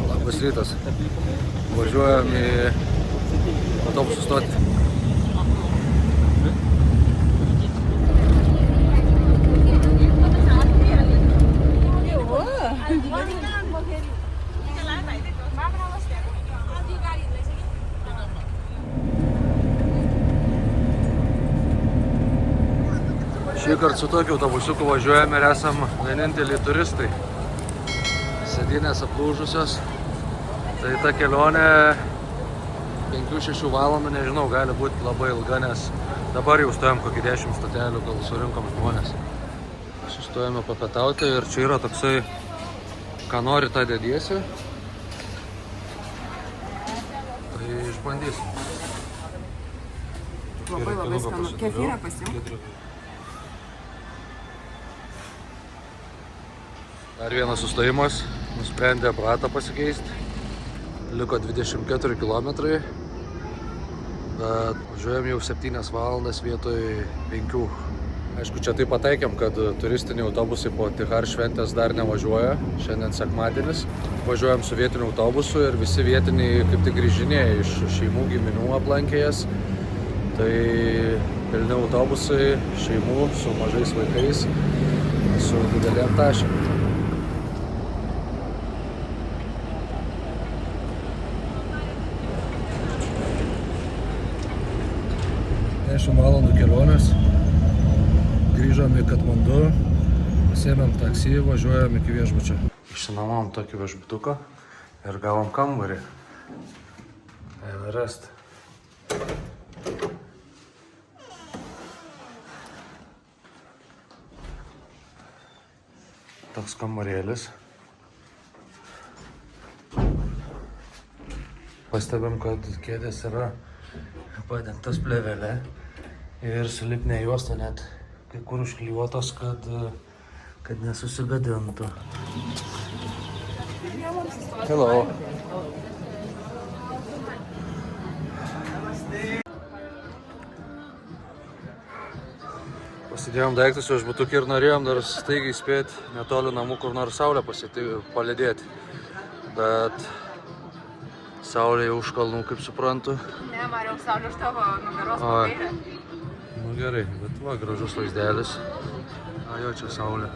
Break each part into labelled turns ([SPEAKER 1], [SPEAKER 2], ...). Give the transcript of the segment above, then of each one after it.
[SPEAKER 1] Labas rytas. Važiuojam į autobusų stotį. Šįkart su tokiu autobusiuku važiuojame ir esam vieninteliai turistai. Sėdynės aplūžusios. Tai ta kelionė 5-6 valandų, nežinau, gali būti labai ilga, nes dabar jau stojam kokį 10 stotelių, gal surinkom žmonės. Sustojame papietauti ir čia yra toksai, ką nori, tą dediesi. Tai išbandysim.
[SPEAKER 2] Labai skanu. Kefyrą pasiimti.
[SPEAKER 1] Dar vienas sustojimas, nusprendė apratą pasikeisti. Liko 24 km, bet važiuojam jau 7 valandas vietoj 5. Aišku, čia taip pataikėm, kad turistiniai autobusai po Tihar šventės dar nevažiuoja. Šiandien sekmadienis. Važiuojam su vietiniu autobusu ir visi vietiniai kaip tik grįžinėja iš šeimų giminių aplankė jas. Tai pilni autobusai šeimų su mažais vaikais, su didelėm tašėm. 10 valandų kelionės, grįžom į Katmandu, pasėmėm taksi, važiuojam iki viešbučio. Išsinuomom tokį viešbutuką ir gavom kambarį. Everest. Toks kambarėlis. Pastebim, kad kėdės yra padengtas plėvelė ir su lipne juosta net kai kur užklijuotos, kad nesusigadintų. Hello. Pasidėjom daiktus iš butukį ir norėjom dar staigiai spėti netoli namų, kur nors saulę palydėti. Bet saulė jau už kalnų, kaip suprantu.
[SPEAKER 2] Ne, Mariau, saulė už tavo nugaros pakairę.
[SPEAKER 1] Nu gerai, bet va, gražus vaizdelis. Jo, čia saulė.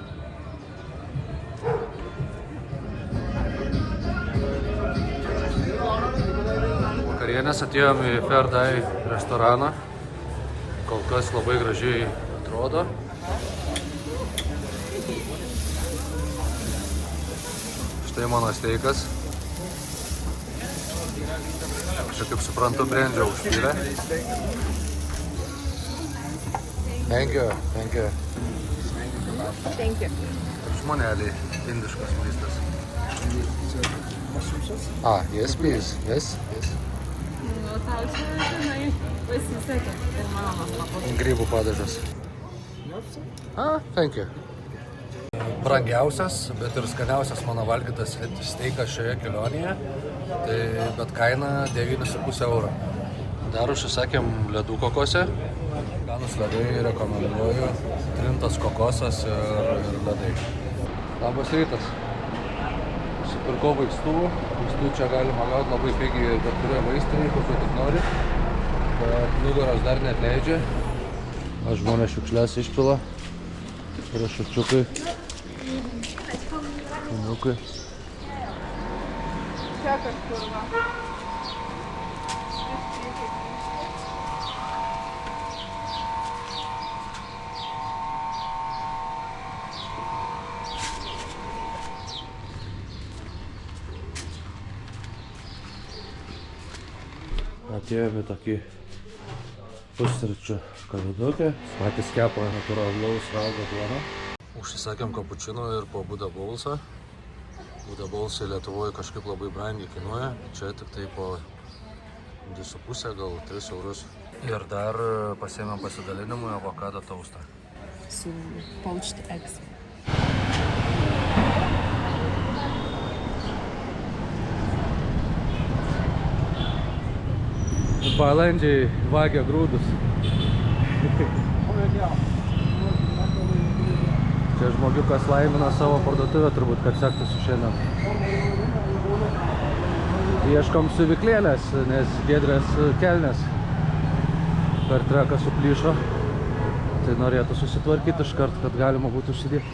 [SPEAKER 1] Vakarienės atėjom į Ferdai restoraną. Kol kas labai gražiai atrodo. Štai mano steikas. Čia, kaip suprantu, brendžio užpylė. Thank you.
[SPEAKER 2] Thank you.
[SPEAKER 1] Žmoneliai, indiškas maistas. Yes, please. Yes.
[SPEAKER 2] Nu, tau čia, žinai, pasisekė. Ir mano papuošė.
[SPEAKER 1] Grybų padažas. Thank you. Brangiausias, bet ir skaniausias mano valgytas steikas šioje kelionėje. Bet kaina 9,5 €. Dar užsisakėm ledų kokose. Skanūs ledai, rekomenduoju. Trintas kokosas ir ledai. Labas rytas. Supirkau vaistų. Vaistų čia galima gauti labai pigiai bet kurioje vaistinėje, kokiu tik nori. Bet nugaros dar neatleidžia. Žmonės šiukšles išpila. Yra šiukščiukai. Šuniukai.
[SPEAKER 2] Čia kažkur va.
[SPEAKER 1] Atėjome tokį pusryčių kavinukę. Patys kepa natūralaus raugo duoną. Užsisakėm kapučino ir po Buda Bowlsą. Buda Bowlsai Lietuvoje kažkaip labai brangiai kainuoja. Čia tik tai po 2,5, gal 3 €. Ir dar pasiėmėm pasidalinimui avokado toastą.
[SPEAKER 2] Su poached eggs.
[SPEAKER 1] Balandžiai vagia grūdus. Čia žmogiukas laimina savo parduotuvę, turbūt, kad sektųsi šiandien. Ieškom siuvyklėlės, nes Giedrės kelnės per treką suplyšo. Tai norėtų susitvarkyti iškart, kad galima būtų užsidėti.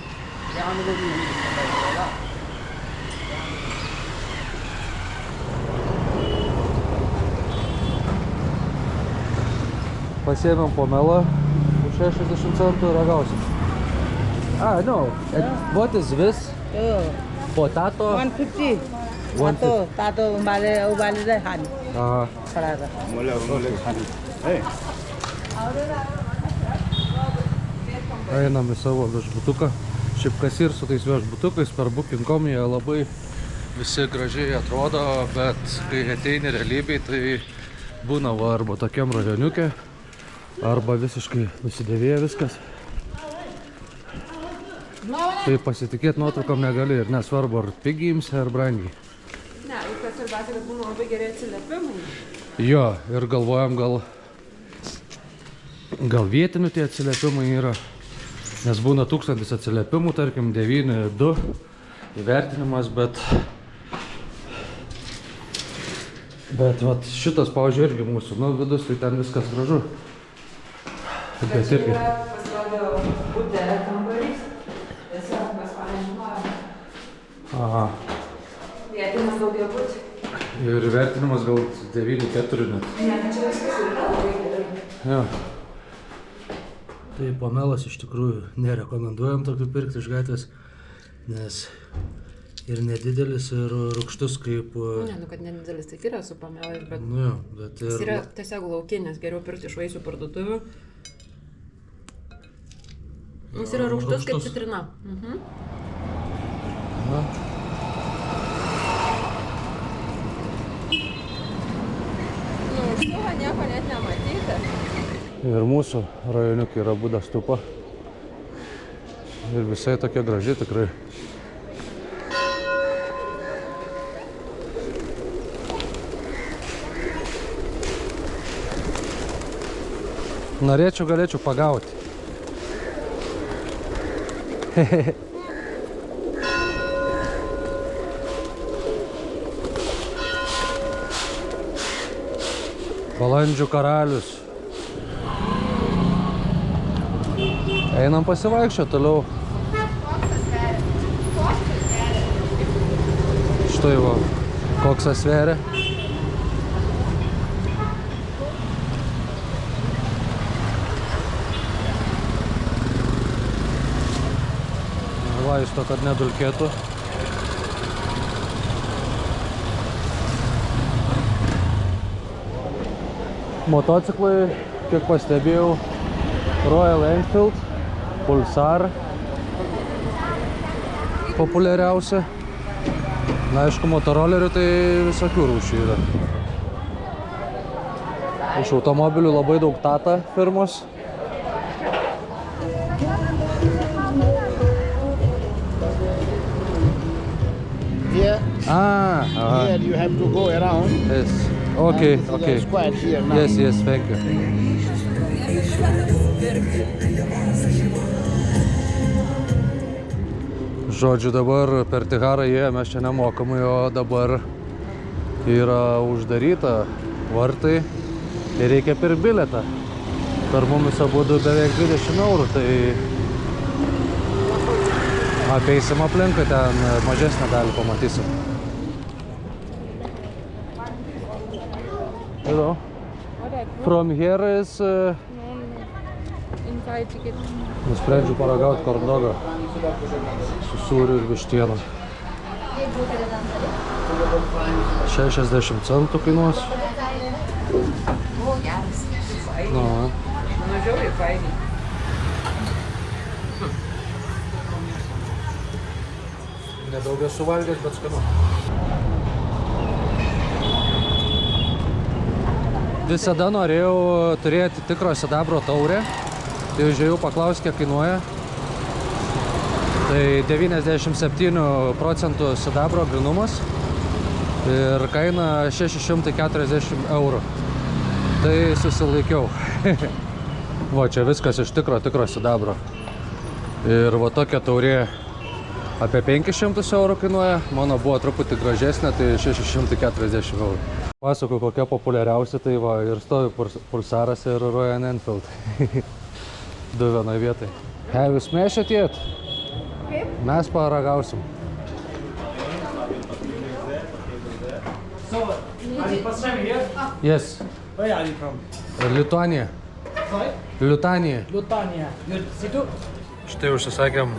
[SPEAKER 1] Pasiėmėm pomelą už 60 centų, ragausim. No. And what is this? Potato?
[SPEAKER 3] 150.
[SPEAKER 1] 150.
[SPEAKER 3] Tato ubali dai han. Parada.
[SPEAKER 1] Einam į savo viešbutuką. Šiaip kas ir su tais viešbutukais per Booking.com jie labai visi gražiai atrodo, bet kai ateini realybėj, tai būna va arba tokiam rajoniuke, arba visiškai nusidėvėja viskas. Tai pasitikėti nuotraukom negali ir nesvarbu, ar pigiai imsi, ar brangiai.
[SPEAKER 2] Ne, ir kas svarbiausia, kad būna labai geri atsiliepimai.
[SPEAKER 1] Jo, ir galvojam, gal vietinių tie atsiliepimai yra, nes būna 1000 atsiliepimų, tarkim 9.2 įvertinimas, bet vat šitas, pavyzdžiui, irgi mūsų, vidus, tai ten viskas gražu. Bet irgi.
[SPEAKER 2] Pasirodo bute kambarys, tiesiog mes panežinojame.
[SPEAKER 1] Aha.
[SPEAKER 2] Vietinis daugiabutį.
[SPEAKER 1] Ir įvertinimas gal 9.4 net.
[SPEAKER 2] Ne, čia viskas yra labai gerai.
[SPEAKER 1] Jo. Tai pomelas iš tikrųjų nerekomenduojam tokių pirkti iš gatvės, nes ir nedidelis, ir rūgštus kaip...
[SPEAKER 2] Ne, kad nedidelis, tai yra su pomelais, bet...
[SPEAKER 1] Jo, bet ir...
[SPEAKER 2] Jis yra tiesiog laukinis, geriau pirkti iš vaisių parduotuvių. Jis yra rūgštus kaip citrina.
[SPEAKER 1] Na.
[SPEAKER 2] Rūgštuvo nieko net nematyti.
[SPEAKER 1] Ir mūsų rajoniukai yra Buda stupa. Ir visai tokia graži tikrai. Norėčiau, galėčiau pagauti. Balandžių karalius. Einam pasivaikščioti toliau. Štai va, koksas sveria. Vaisto, kad nedulkėtų. Motociklai, kiek pastebėjau, Royal Enfield, Pulsar populiariausia. Na, aišku, motorolerių tai visokių rūšių yra. Iš automobilių labai daug Tata firmos.
[SPEAKER 3] Here,
[SPEAKER 1] Here
[SPEAKER 3] you have to go around.
[SPEAKER 1] Yes. Okay, okay.
[SPEAKER 3] Square here now.
[SPEAKER 1] Yes, thank you. Žodžiu, dabar per Tiharą ėjome, mes čia nemokamai, o dabar yra uždaryta vartai ir reikia pirkti bilietą. Per mumis abudu beveik 20 eurų, tai apeisim aplinkui, ten mažesnę dalį pamatysim. Hello. From here is...
[SPEAKER 2] Inside ticket.
[SPEAKER 1] Nusprendžiu paragauti korndogą su sūriu ir vištiena. 60 centų kainuos.
[SPEAKER 2] O, geras.
[SPEAKER 1] Nu.
[SPEAKER 2] Mažiausiai fainiai.
[SPEAKER 1] Nedaug esu valgęs, bet skanu. Visada norėjau turėti tikro sidabro taurę. Tai užėjau paklausti, kiek kainuoja. Tai 97% sidabro grynumas ir kaina 640 eurų. Tai susilaikiau. Va, čia viskas iš tikro sidabro. Ir va tokia taurė apie 500 eurų kainuoja, mano buvo truputį gražesnė, tai 640 eurų. Pasakau, kokia populiariausia, tai va ir stovi Pulsaras ir Royal Enfield. Du vienoj vietai. Have you smashed it yet? Kaip? Mes paragausim.
[SPEAKER 4] So, are you first time here?
[SPEAKER 1] Yes.
[SPEAKER 4] Where are you from?
[SPEAKER 1] Lituanija.
[SPEAKER 4] Sorry?
[SPEAKER 1] Lituanija.
[SPEAKER 4] Lithuania. You sit up?
[SPEAKER 1] Štai užsisakėm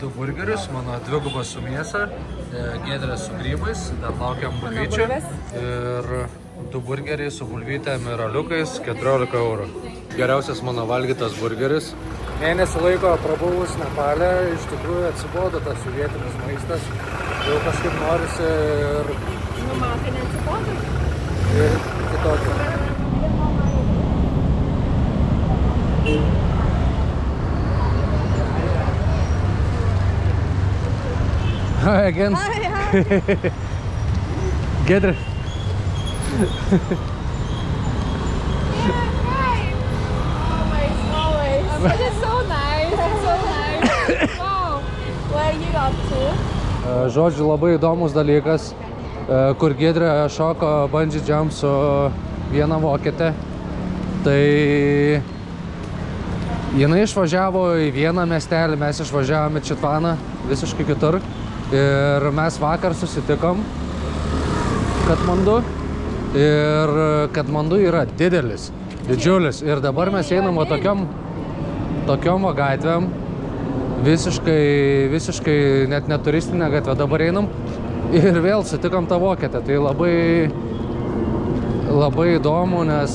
[SPEAKER 1] 2 burgerius, mano dvigubas su mėsa, Giedrės su grybais, dar laukiam bulvyčių. Ir 2 burgeriai su bulvytėm ir aliukais, 14 eurų. Geriausias mano valgytas burgeris. Mėnesį laiko prabuvus Nepale, iš tikrųjų atsibodo tas sovietinis maistas. Jau kažkaip norisi ir...
[SPEAKER 2] Nu, man tai neatsibodo.
[SPEAKER 1] Ir kitokio. Hi again.
[SPEAKER 2] Hi.
[SPEAKER 1] Giedrė.
[SPEAKER 2] Always. But it's so nice. It's so nice. Wow. Where are you up to?
[SPEAKER 1] Žodžiu, labai įdomus dalykas, kur Giedrė šoko bungee jump su viena vokietė. Tai jinai išvažiavo į vieną miestelį, mes išvažiavome į Čitvaną, visiškai kitur. Ir mes vakar susitikom Katmandu. Ir Katmandu yra didelis, didžiulis. Ir dabar mes einam tokiom gatvėm. Visiškai net neturistinę gatvę dabar einam. Ir vėl sutikom tą vokietę. Tai labai įdomu, nes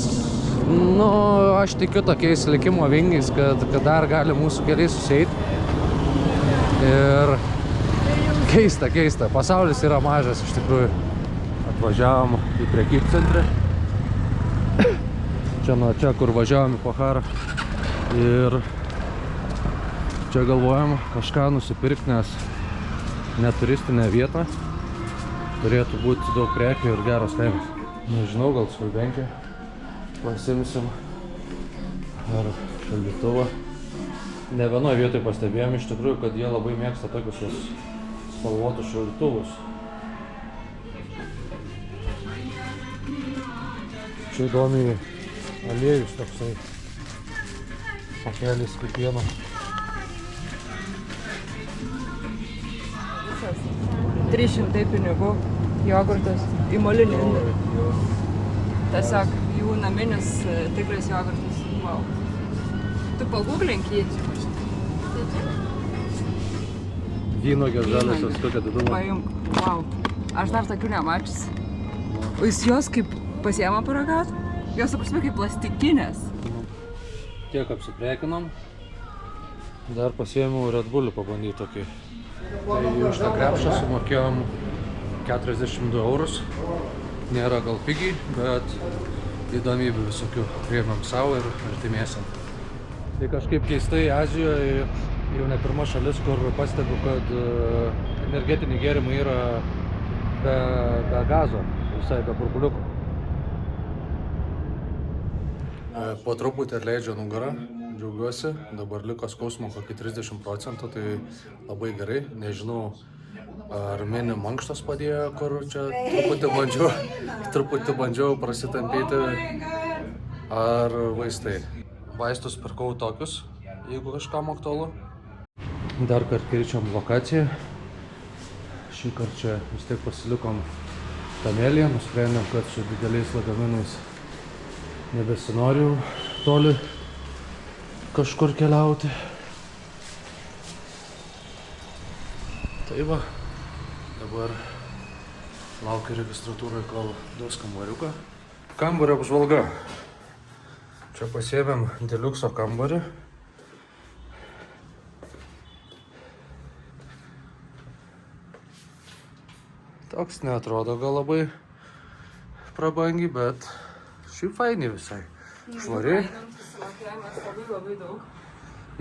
[SPEAKER 1] aš tikiu tokiais likimo vingiais, kad dar gali mūsų keliai susieiti. Ir keista. Pasaulis yra mažas iš tikrųjų. Atvažiavom į prekybcentrį. Čia nuo čia, kur važiavom į Pocharą. Ir čia galvojam kažką nusipirkti, nes neturistinė vieta. Turėtų būti daug prekių ir geros kainos. Nežinau, gal skulbenkę pasimsim. Ar šaldytuvą. Ne vienoje vietoje pastebėjom iš tikrųjų, kad jie labai mėgsta tokius spalvotus šaldytuvus. Čia įdomiai aliejus toksai pakelis kaip pieno.
[SPEAKER 2] 300 pinigų, jogurtas į molinį indą. Tiesiog jų naminis tikras jogurtas. Wow. Tu pagūglink jį.
[SPEAKER 1] Vynogės žaliosios tokia didumo.
[SPEAKER 2] Paimk. Wow. Aš dar tokių nemačius. O jūs jos kaip pasiema paragaut? Jos prasme kaip plastikinės.
[SPEAKER 1] Tiek apsiprekinom. Dar pasiėmiau Red Bullį pabandyti tokį. Tai už tą krepšą sumokėjom 42 eurus. Nėra gal pigiai, bet įdomybių visokių priėmėm savo ir artimiesiam. Tai kažkaip keistai Azijoje jau ne pirma šalis, kur pastebiu, kad energetiniai gėrimai yra be gazo, visai be burbuliukų. Po truputį atleidžia nugarą, džiaugiuosi, dabar liko skausmo kokį 30%, tai labai gerai. Nežinau, ar mini mankštos padėjo, kur čia truputį bandžiau prasitampyti, ar vaistai. Vaistus pirkau tokius, jeigu kažkam aktualu. Dar kartą keičiam lokaciją. Šį kartą čia vis tiek pasilikom Tamelyje, nusprendėm, kad su dideliais lagaminais nebesinoriu toli kažkur keliauti. Tai va, dabar laukiu registratūroje, kol duos kambariuką. Kambario apžvalga. Čia pasiėmėm Deluxo kambarį. Toks neatrodo gal labai prabangiai, bet šiaip faini visai. Švariai.
[SPEAKER 2] Labai daug.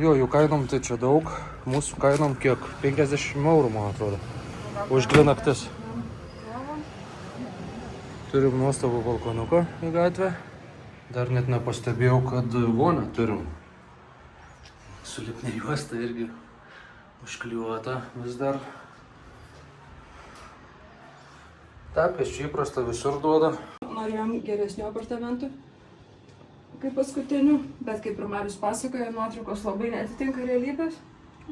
[SPEAKER 1] Jo, jų kainom tai čia daug. Mūsų kainom kiek? 50 eurų, man atrodo. Už 2 naktis. Turim nuostabų balkoniuką į gatvę. Dar net nepastebėjau, kad vonią turim. su lipne juosta irgi užklijuota vis dar. Taip, čia įprasta visur duoda.
[SPEAKER 2] Norėjom geresnių apartamentų, kaip paskutinių, bet kaip ir Marius pasakojo, nuotraukos labai netitinka realybės,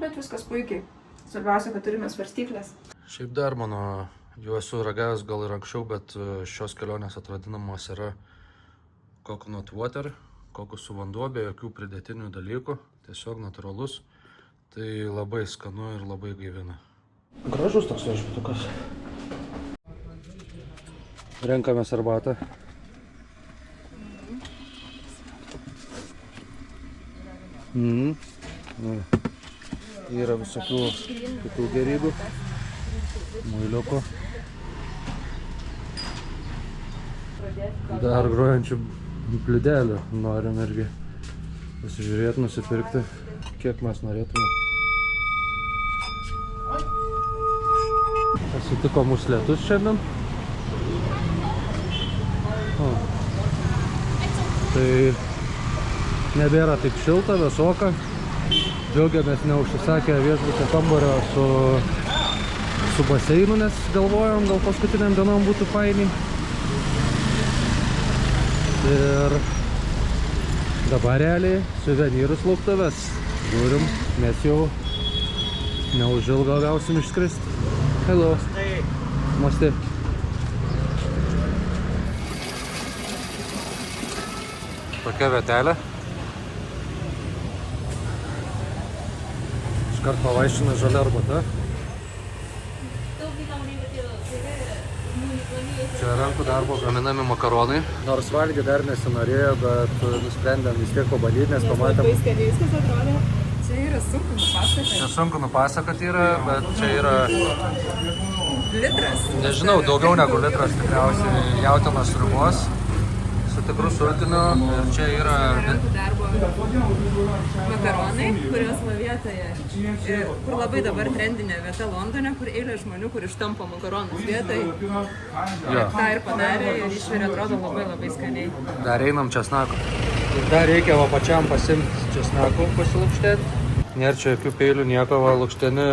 [SPEAKER 2] bet viskas puikiai. Svarbiausia, kad turime svarstyklės.
[SPEAKER 1] Šiaip dar mano, jau esu ragavęs gal ir anksčiau, bet šios kelionės atradinamos yra coconut water, kokosų vanduo, be jokių pridėtinių dalykų, tiesiog natūralus. Tai labai skanu ir labai gaivina. Gražus toks viešbutukas. Renkamės arbatą. Yra visokių kitų gerybių. Muiliuko. Dar grojančių pliudelių norim irgi pasižiūrėti, nusipirkti, kiek mes norėtume. Pasitiko mūsų lietus šiandien. Tai nebėra taip šilta, vėsoka. Džiaugiamės neužsisakę viešbučio kambario su baseinu, nes galvojom, gal paskutiniam dienom būtų fainiai. Ir dabar realiai suvenyrus lauktuvės žiūrim, nes jau neužilgo gausim išskristi. Hello. Namaste. Tokia vietelė. Iškart pavaišina žalia arbata. Čia rankų darbo gaminami makaronai. Nors valgyti dar nesinorėjo, bet nusprendėm vis tiek pabandyti, nes pamatėm.
[SPEAKER 2] Labai skaniai viskas atrodė. Čia yra sunku nupasakoti.
[SPEAKER 1] Čia sunku nupasakoti yra, bet čia yra...
[SPEAKER 2] Litras.
[SPEAKER 1] Nežinau, daugiau negu litras tikriausiai jautienos sriubos. Su tikru sultiniu. Ir čia yra...
[SPEAKER 2] Rankų darbo makaronai, kurios va vietoje. Kur labai dabar trendinė vieta Londone, kur eilė žmonių, kur ištampo makaronus vietai. Ta ir padarė ir išvirė, atrodo labai skaniai.
[SPEAKER 1] Dar einam česnako. Ir dar reikia va pačiam pasimti česnako pasilukštėti. Nėra čia jokių peilių, nieko, va lukšteni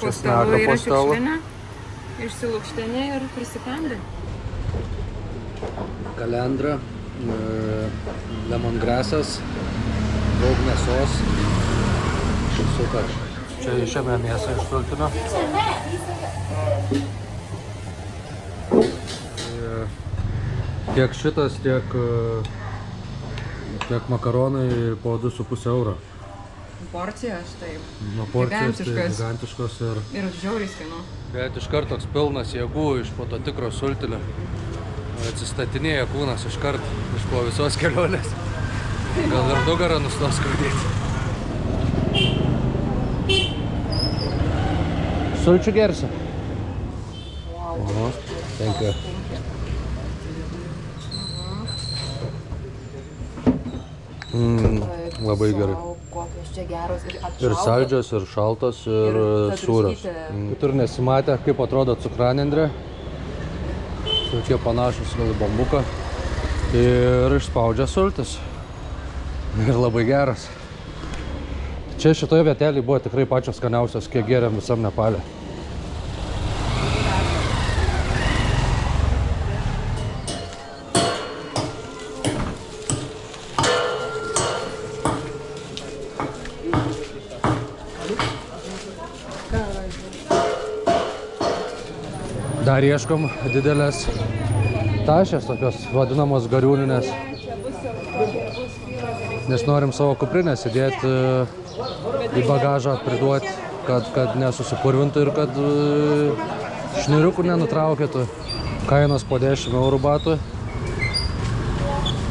[SPEAKER 1] česnaką po stalu.
[SPEAKER 2] Išsilukšteni ir prisikandi.
[SPEAKER 1] Kalendra, lemongrasas, daug mėsos. Super. Čia išėmė mėsą iš sultinio. Tiek šitas, tiek makaronai po 2,5 euro.
[SPEAKER 2] Porcijos, taip.
[SPEAKER 1] Nuo porcijos tai gigantiškos
[SPEAKER 2] ir žiauriai skanu.
[SPEAKER 1] Bet iškart toks pilnas jėgų iš po to tikro sultinio. Atsistatinėja kūnas iškart iš po visos kelionės. Gal ir nugarą nustos skaudėti. Sulčių gersi? Wow. Thank you. Labai gerai.
[SPEAKER 2] Kokios čia geros ir atšaltos.
[SPEAKER 1] Ir saldžios, ir šaltos, ir sūrios. Kitur nesimatė, kaip atrodo cukranendrė. Tokie panašus gal į bambuką. Ir išspaudžia sultis. Ir labai geras. Čia šitoje vietelėje buvo tikrai pačios skaniausios, kiek gėrėm visam Nepale. Dar ieškom didelės tašės, tokios vadinamos gariūninės. Nes norim savo kuprinės įdėti į bagažą, priduoti, kad nesusipurvintų ir kad šniuriukų nenutraukėtų. Kainos po 10 eurų batų.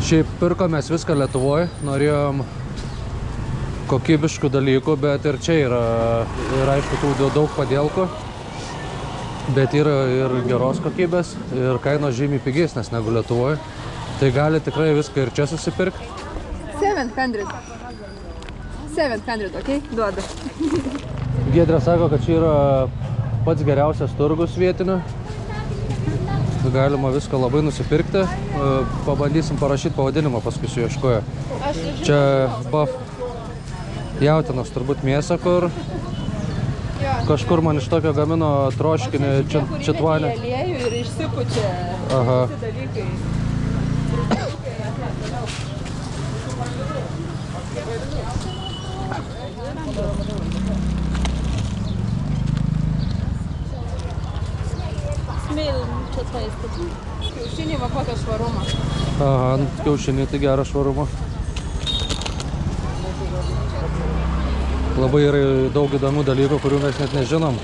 [SPEAKER 1] Šiaip pirkomės viską Lietuvoje, norėjom kokybiškų dalykų, bet ir čia yra ir aišku tų daug padėlkų. Bet yra ir geros kokybės, ir kainos žymiai pigesnės negu Lietuvoje. Tai gali tikrai viską ir čia susipirkti.
[SPEAKER 2] 700. 700, okei? Duodu.
[SPEAKER 1] Giedrė sako, kad čia yra pats geriausias turgus vietinių. Galima viską labai nusipirkti. Pabandysim parašyti pavadinimą, paskui su ieškoja. Čia Jautienos turbūt mėsa, kur kažkur man iš tokio gamino troškinį čitvanę.
[SPEAKER 2] Aliejų ir išsipučia
[SPEAKER 1] Aha.
[SPEAKER 2] visi dalykai. Kiaušiniai va kokio švarumo.
[SPEAKER 1] Aha, kiaušiniai tai geras švarumo. Labai yra daug įdomių dalykų, kurių mes net nežinom.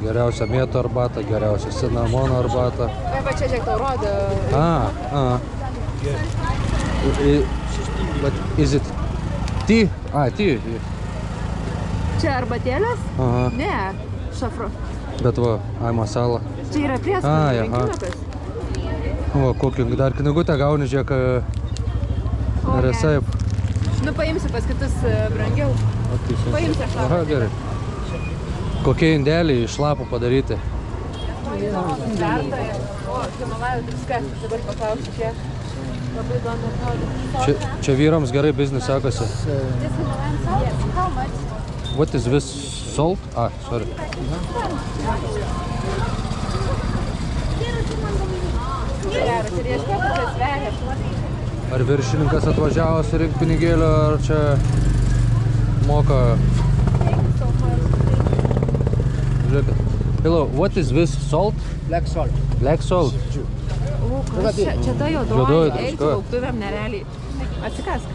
[SPEAKER 1] Geriausia mėtų arbata, geriausia cinamono arbata.
[SPEAKER 2] Va čia žiūrėk, tau rodo.
[SPEAKER 1] But is it tea? Tea.
[SPEAKER 2] Čia arbatėlės?
[SPEAKER 1] Aha.
[SPEAKER 2] Ne, šafro.
[SPEAKER 1] Bet va, masala.
[SPEAKER 2] Čia yra prieskonių rinkinukas.
[SPEAKER 1] O, kokį dar knygutę gauni, žiūrėk, resep.
[SPEAKER 2] Nu, paimsi pas kitus brangiau. Paimsi šlapą.
[SPEAKER 1] Aha, gerai. Kokie indeliai iš lapų padaryti?
[SPEAKER 2] Verta. O, Himalajų druska. Dabar paklausiu čia. Labai įdomu atrodo.
[SPEAKER 1] Čia vyrams gerai biznis sekasi.
[SPEAKER 2] This Himalayan salt? Yes. How much?
[SPEAKER 1] What is this salt? Sorry.
[SPEAKER 2] Geras, ir ieškėk, kas sveria.
[SPEAKER 1] Ar viršininkas atvažiavo surinkti pinigėlio, ar čia moka? Žiūrėkit. Hello, what is this salt?
[SPEAKER 4] Black salt.
[SPEAKER 1] Black salt.
[SPEAKER 2] O, kas čia? Čia ta
[SPEAKER 1] Juodoji
[SPEAKER 2] juodoji.
[SPEAKER 1] druska.
[SPEAKER 2] Eik su lauktuvėm nerealiai. Atsikask.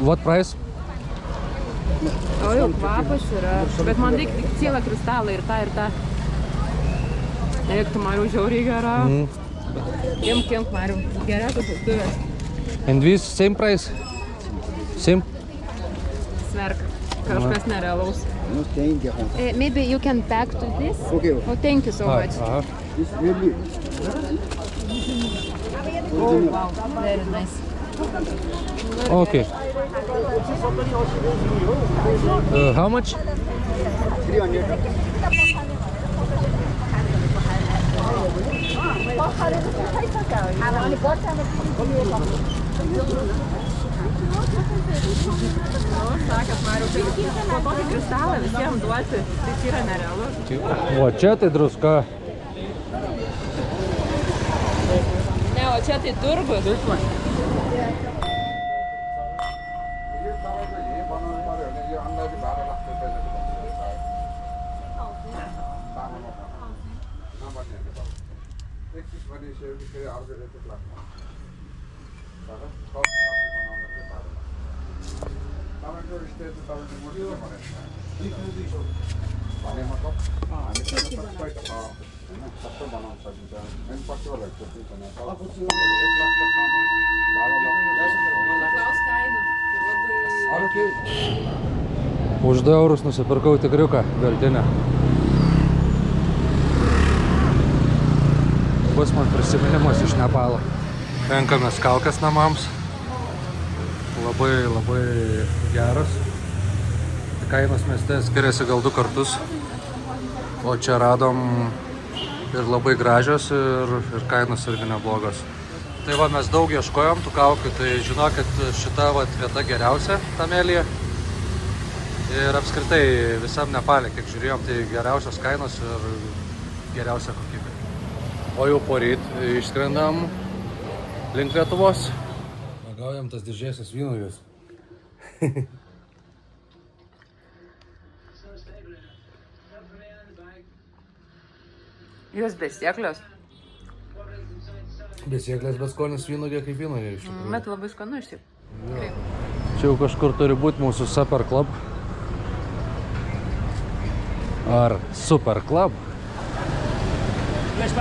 [SPEAKER 1] What price?
[SPEAKER 2] O jau kvapas yra. Bet man reikia tik cielą kristalą ir tą. Eik, tu Mariu, žiauriai gera. Imk, Mariu. Geriausios lauktuvės.
[SPEAKER 1] And this same price? Same?
[SPEAKER 2] Smerk. Kažkas nerealaus.
[SPEAKER 4] No, thank you.
[SPEAKER 2] Maybe you can pack to this?
[SPEAKER 4] Okay.
[SPEAKER 2] Oh, thank you so much.
[SPEAKER 1] Aha.
[SPEAKER 4] This really.
[SPEAKER 2] Oh, wow. Very nice.
[SPEAKER 1] Okay. How much?
[SPEAKER 4] 300.
[SPEAKER 2] Sakėt, Mariu, po tokį kristalą visiems duoti, tai yra nerealu.
[SPEAKER 1] O čia tai druska.
[SPEAKER 2] Ne, o čia tai turgus.
[SPEAKER 1] Už 2 eurus nusipirkau tikriuką veltinę. Bus man prisiminimas iš Nepalo. Renkamės kaukes namams. Labai geras. Kainos mieste skiriasi gal 2 kartus. O čia radom ir labai gražios ir kainos irgi neblogos. Tai va, mes daug ieškojom tų kaukių, tai žinokit, šita vieta geriausia Tamelyje. Ir apskritai visam Nepale, kiek žiūrėjom, tai geriausios kainos ir geriausia kokybė. O jau poryt išskrendam link Lietuvos. Pagaujam tas didžiausias vynuoges.
[SPEAKER 2] Jos besėklios.
[SPEAKER 1] Besėklės, bet skonis vynuogė kaip vynuogė iš tikrųjų.
[SPEAKER 2] Bet labai skanu iš tikrųjų.
[SPEAKER 1] Čia jau kažkur turi būti mūsų Super Club. Ar Super Club?
[SPEAKER 2] 4.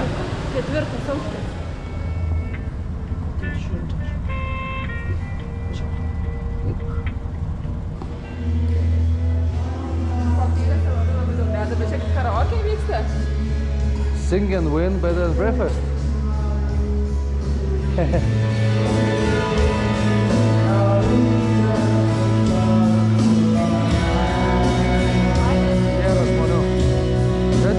[SPEAKER 2] aukštas. Bet čia karaokė vyksta?
[SPEAKER 1] Sing and win bed and breakfast. Geras žmonių. Bet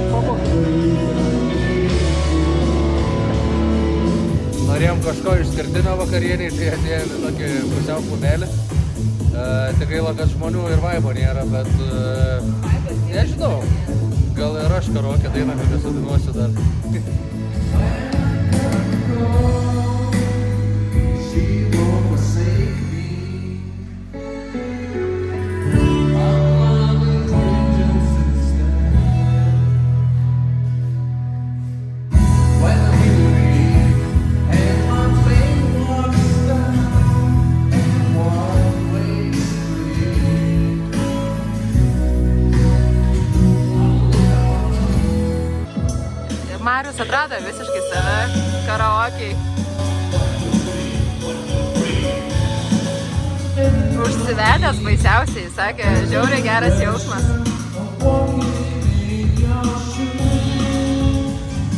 [SPEAKER 1] norėjom kažko išskirtinio vakarieniai, tai atėjome tokį pusiau klubelį. Tik gaila, kad žmonių ir vaibo nėra, bet nežinau, gal ir aš karaoke dainą kokią sudainuosiu dar.
[SPEAKER 2] Marius atrado visiškai save karaokei. Užsivedęs baisiausiai, sakė, žiauriai geras jausmas.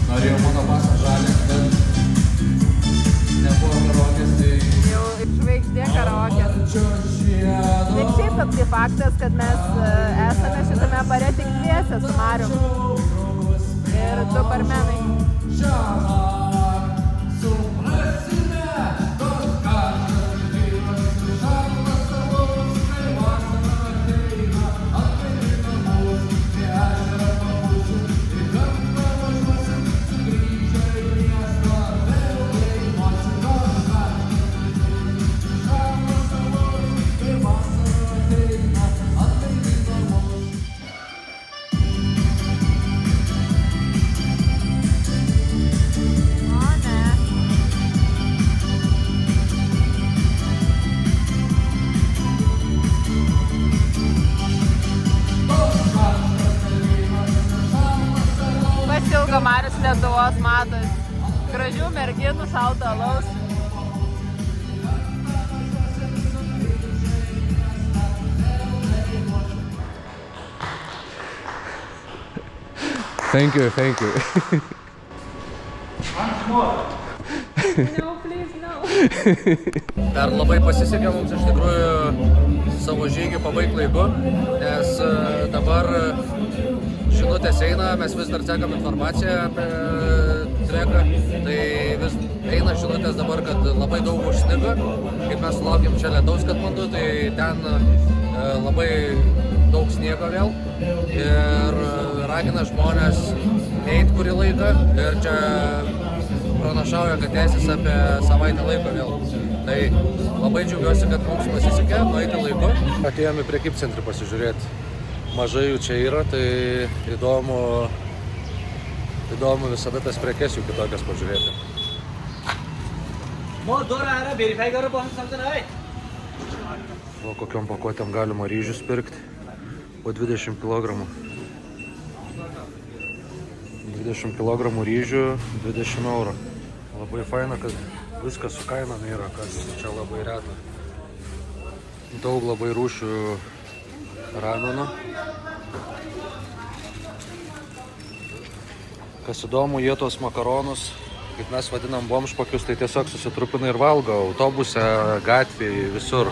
[SPEAKER 1] Norėjau mano pasą žalį, bet nebuvo karaokės, tai...
[SPEAKER 2] Jau žvaigždė karaokės. Tik šiaip toks faktas, kad mes esame šitame bare tik dviese su Marium. Ir du barmenai. Marius Lietuvos matos. Gražių merginų, šalto alaus.
[SPEAKER 1] Thank you.
[SPEAKER 2] No, please, no.
[SPEAKER 1] Dar labai pasisekė mums iš tikrųjų savo žygį pabaigti laiku, nes dabar žinutės eina, mes vis dar sekam informaciją apie treką, tai vis eina žinutės dabar, kad labai daug užsnigo, kaip mes sulaukėm čia lietaus Katmandu, tai ten labai daug sniego vėl ir ragina žmonės eit kurį laiką ir čia pranašauja, kad tęsis apie savaitę laiko vėl. Tai labai džiaugiuosi, kad mums pasisekė nueiti laiku. Atėjome į prekybcentrį pasižiūrėti. Mažai jų čia yra, tai įdomu visada tas prekes jų kitokias pažiūrėti. O kokiom pakuotėm galima ryžius pirkti? Po 20 kg. 20 kg ryžių, 20 eurų. Labai faina, kad viskas su kainom yra, kas čia labai reta. Daug labai rūšių ramenų. Kas įdomu, jie tos makaronus, kaip mes vadinam bomžpakius, tai tiesiog susitrupina ir valgo autobuse, gatvėje, visur.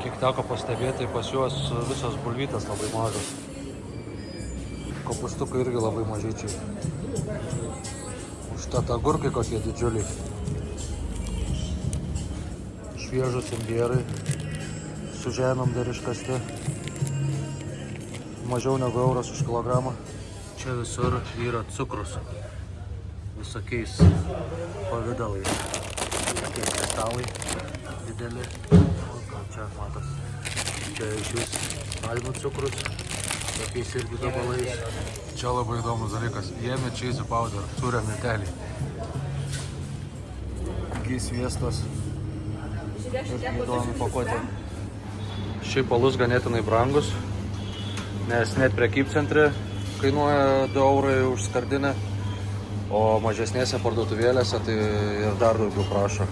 [SPEAKER 1] Kiek teko pastebėti, pas juos visos bulvytės labai mažos. Kopustukai irgi labai mažyčiai. Užtat agurkai kokie didžiuliai. Šviežus imbierai. Su žemėm dar iškasti. Mažiau negu euras už kilogramą. Čia visur yra cukrus. Visokiais pavidalais. Tokie kristalai dideli. Čia matas. Čia iš vis palmių cukrus. Tokiais irgi gabalais. Čia labai įdomus dalykas. Jėmė cheesy powder, sūrio milteliai. Gys sviestas. Ir įdomi pakuotė. Šiaip alus ganėtinai brangus, nes net prekybcentre kainuoja 2 eurai už skardinę, o mažesnėse parduotuvėlėse tai ir dar daugiau prašo.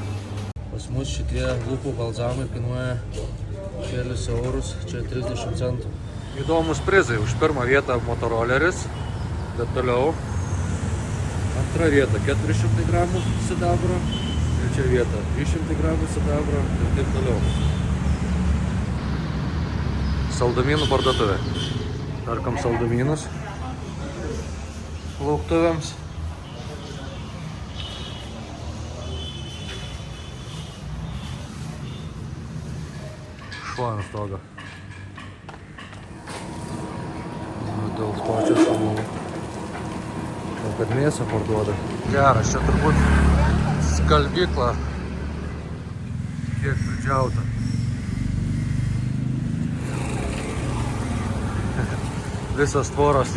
[SPEAKER 1] Pas mus šitie lūpų balzamai kainuoja kelis eurus, čia 30 centų. Įdomus prizai. Už pirmą vietą motoroleris, bet toliau antra vieta 400 gramų sidabro, trečia vieta 300 gramų sidabro ir taip toliau. Saldumynų parduotuvė. Perkam saldumynus lauktuvėms. Šuo ant stogo. Dėl pačios šamų. Kad mėsą parduoda. Geras, čia turbūt skalbykla. Kiek pridžiauta. Visas tvoros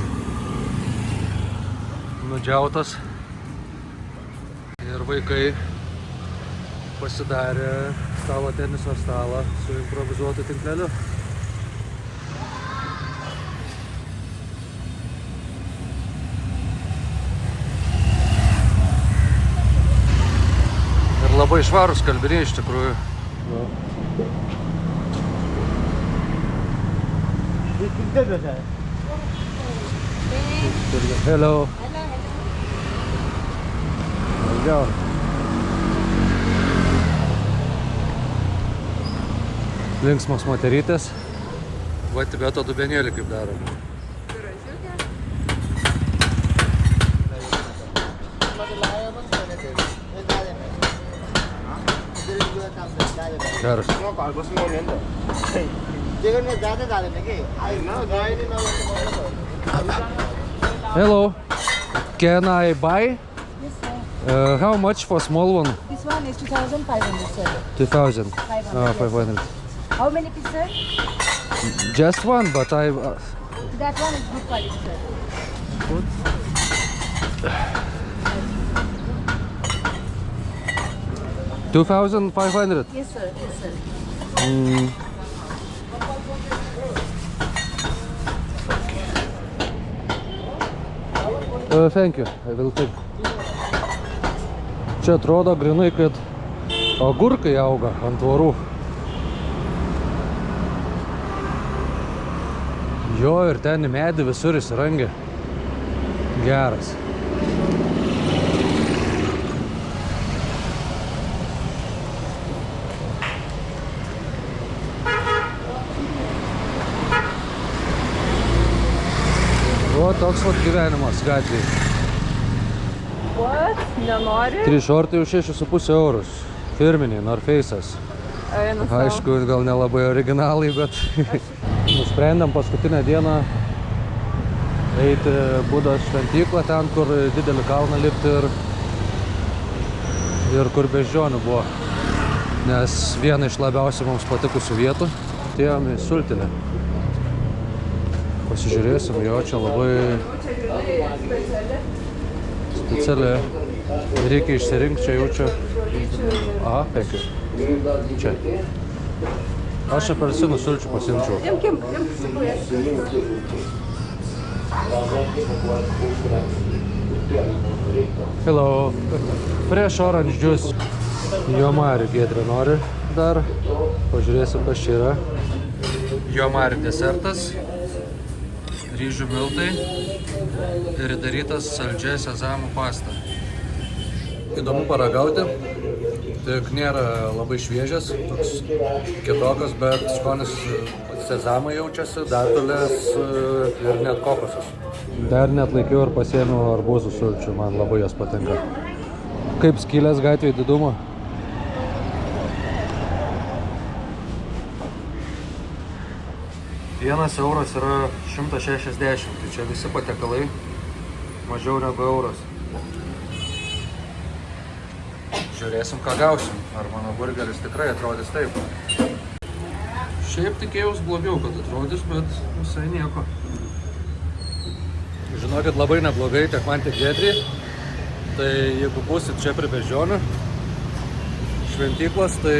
[SPEAKER 1] nudžiautas. Ir vaikai pasidarė stalo teniso stalą su improvizuotu tinkleliu. Ir labai švarūs skalbiniai iš tikrųjų. Hello. Hello. Linksmos moterytės. Va Tibeto dubenėlį kaip daro. Geras. Hello. Can I buy?
[SPEAKER 3] Yes, sir.
[SPEAKER 1] How much for small one?
[SPEAKER 3] This one is 2,500, sir.
[SPEAKER 1] 2,000.
[SPEAKER 3] 500.
[SPEAKER 1] 500.
[SPEAKER 3] How many pieces, sir?
[SPEAKER 1] Just one, but I...
[SPEAKER 3] That one is good quality, sir.
[SPEAKER 1] Good. 2,500.
[SPEAKER 3] Yes, sir. Yes, sir.
[SPEAKER 1] Thank you. I will take. Čia atrodo grinai, kad agurkai auga ant tvorų. Jo, ir ten į medį visur įsirangė. Geras. O, toks vat gyvenimas gatvėje.
[SPEAKER 2] What? Nenori?
[SPEAKER 1] 3 šortai už 6,5 eurus. Firminiai, North Face'as. Aišku, gal nelabai originalai, bet nusprendėm paskutinę dieną eiti Budos šventyklą, ten, kur didelį kalną lipti ir kur beždžionių buvo. Nes viena iš labiausiai mums patikusių vietų. Atėjom į Sultinę. Pasižiūrėsim, jo, čia labai speciali. Reikia išsirinkti, čia jaučiu. Aha, penki. Čia. Aš apelsinų sulčių pasiimčiau. Hello. Fresh orange juice. Jomari Giedrė nori dar. Pažiūrėsim, kas čia yra. Jomari desertas. Ryžių miltai ir įdarytas saldžia sezamų pasta. Įdomu paragauti, tik nėra labai šviežias, toks kitokas, bet skonis sezamai jaučiasi, datulės ir net kokosas. Dar net laikiau ir pasiėmiau arbūzų sulčių, man labai jos patinka. Kaip skylės gatvėje didumo? Vienas euras yra 160, tai čia visi patiekalai mažiau negu euras. Žiūrėsim, ką gausim. Ar mano burgeris tikrai atrodys taip. Šiaip tikėjaus blogiau, kad atrodys, bet visai nieko. Žinokit, labai neblogai tiek man, tiek Giedrei. Tai jeigu būsit čia prie beždžionių šventyklos, tai